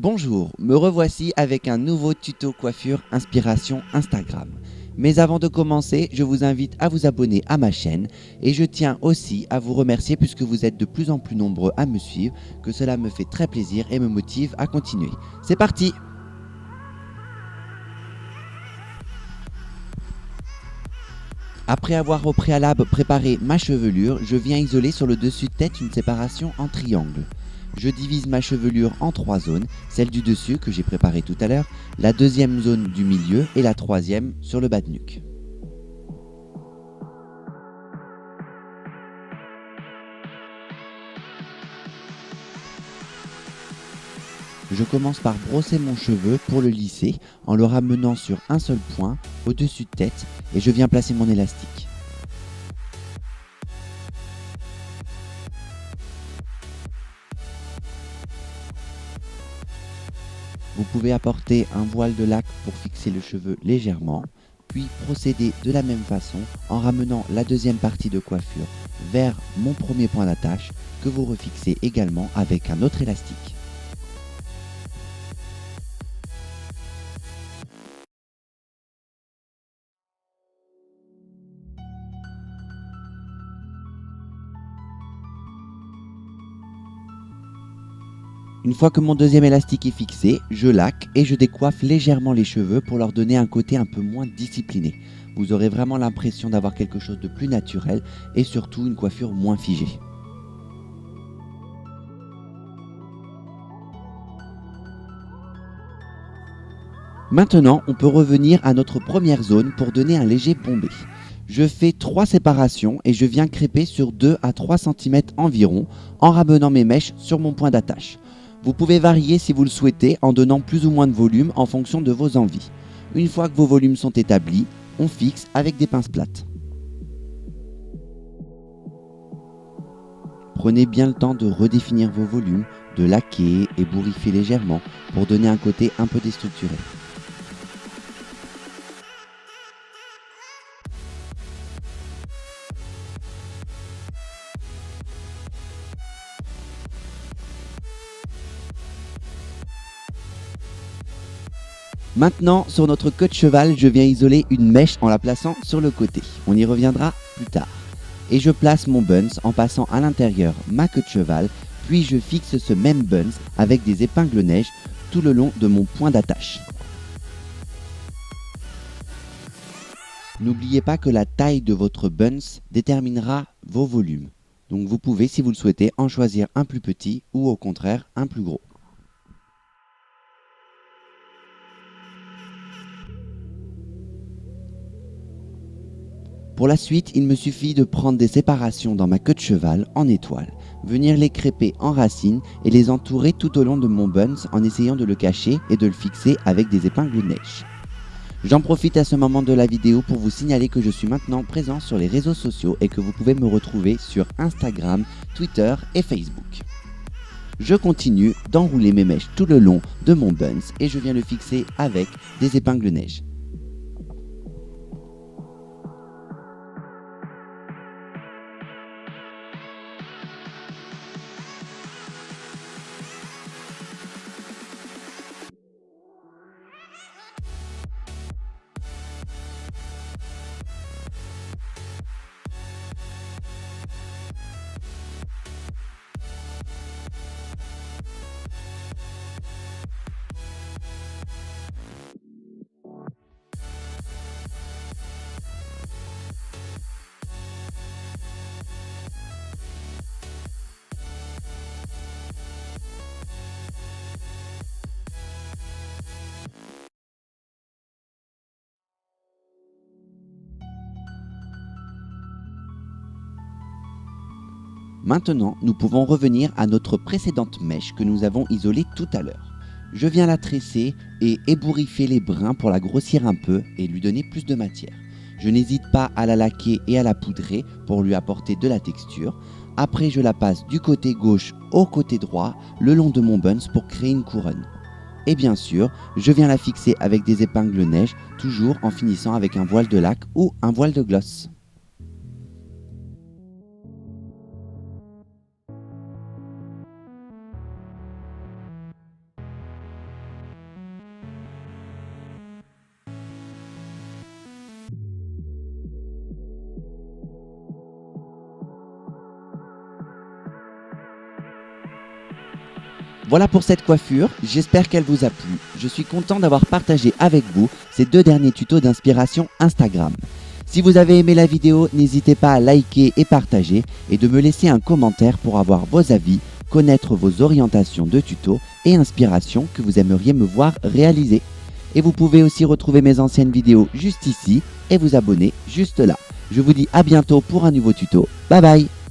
Bonjour, me revoici avec un nouveau tuto coiffure inspiration Instagram. Mais avant de commencer, je vous invite à vous abonner à ma chaîne et je tiens aussi à vous remercier puisque vous êtes de plus en plus nombreux à me suivre, que cela me fait très plaisir et me motive à continuer. C'est parti! Après avoir au préalable préparé ma chevelure, je viens isoler sur le dessus de tête une séparation en triangle. Je divise ma chevelure en 3 zones, celle du dessus que j'ai préparée tout à l'heure, la deuxième zone du milieu et la troisième sur le bas de nuque. Je commence par brosser mon cheveu pour le lisser en le ramenant sur un seul point au-dessus de tête et je viens placer mon élastique. Vous pouvez apporter un voile de lac pour fixer le cheveu légèrement, puis procéder de la même façon en ramenant la deuxième partie de coiffure vers mon premier point d'attache que vous refixez également avec un autre élastique. Une fois que mon deuxième élastique est fixé, je laque et je décoiffe légèrement les cheveux pour leur donner un côté un peu moins discipliné. Vous aurez vraiment l'impression d'avoir quelque chose de plus naturel et surtout une coiffure moins figée. Maintenant, on peut revenir à notre première zone pour donner un léger bombé. Je fais 3 séparations et je viens crêper sur 2 à 3 cm environ en ramenant mes mèches sur mon point d'attache. Vous pouvez varier si vous le souhaitez en donnant plus ou moins de volume en fonction de vos envies. Une fois que vos volumes sont établis, on fixe avec des pinces plates. Prenez bien le temps de redéfinir vos volumes, de laquer et bourrifier légèrement pour donner un côté un peu déstructuré. Maintenant, sur notre queue de cheval, je viens isoler une mèche en la plaçant sur le côté. On y reviendra plus tard. Et je place mon buns en passant à l'intérieur ma queue de cheval, puis je fixe ce même buns avec des épingles neige tout le long de mon point d'attache. N'oubliez pas que la taille de votre buns déterminera vos volumes. Donc vous pouvez, si vous le souhaitez, en choisir un plus petit ou au contraire un plus gros. Pour la suite, il me suffit de prendre des séparations dans ma queue de cheval en étoile, venir les crêper en racines et les entourer tout au long de mon buns en essayant de le cacher et de le fixer avec des épingles neige. J'en profite à ce moment de la vidéo pour vous signaler que je suis maintenant présent sur les réseaux sociaux et que vous pouvez me retrouver sur Instagram, Twitter et Facebook. Je continue d'enrouler mes mèches tout le long de mon buns et je viens le fixer avec des épingles neige. Maintenant, nous pouvons revenir à notre précédente mèche que nous avons isolée tout à l'heure. Je viens la tresser et ébouriffer les brins pour la grossir un peu et lui donner plus de matière. Je n'hésite pas à la laquer et à la poudrer pour lui apporter de la texture. Après, je la passe du côté gauche au côté droit, le long de mon buns pour créer une couronne. Et bien sûr, je viens la fixer avec des épingles neige, toujours en finissant avec un voile de lac ou un voile de gloss. Voilà pour cette coiffure, j'espère qu'elle vous a plu. Je suis content d'avoir partagé avec vous ces 2 derniers tutos d'inspiration Instagram. Si vous avez aimé la vidéo, n'hésitez pas à liker et partager et de me laisser un commentaire pour avoir vos avis, connaître vos orientations de tutos et inspirations que vous aimeriez me voir réaliser. Et vous pouvez aussi retrouver mes anciennes vidéos juste ici et vous abonner juste là. Je vous dis à bientôt pour un nouveau tuto. Bye bye!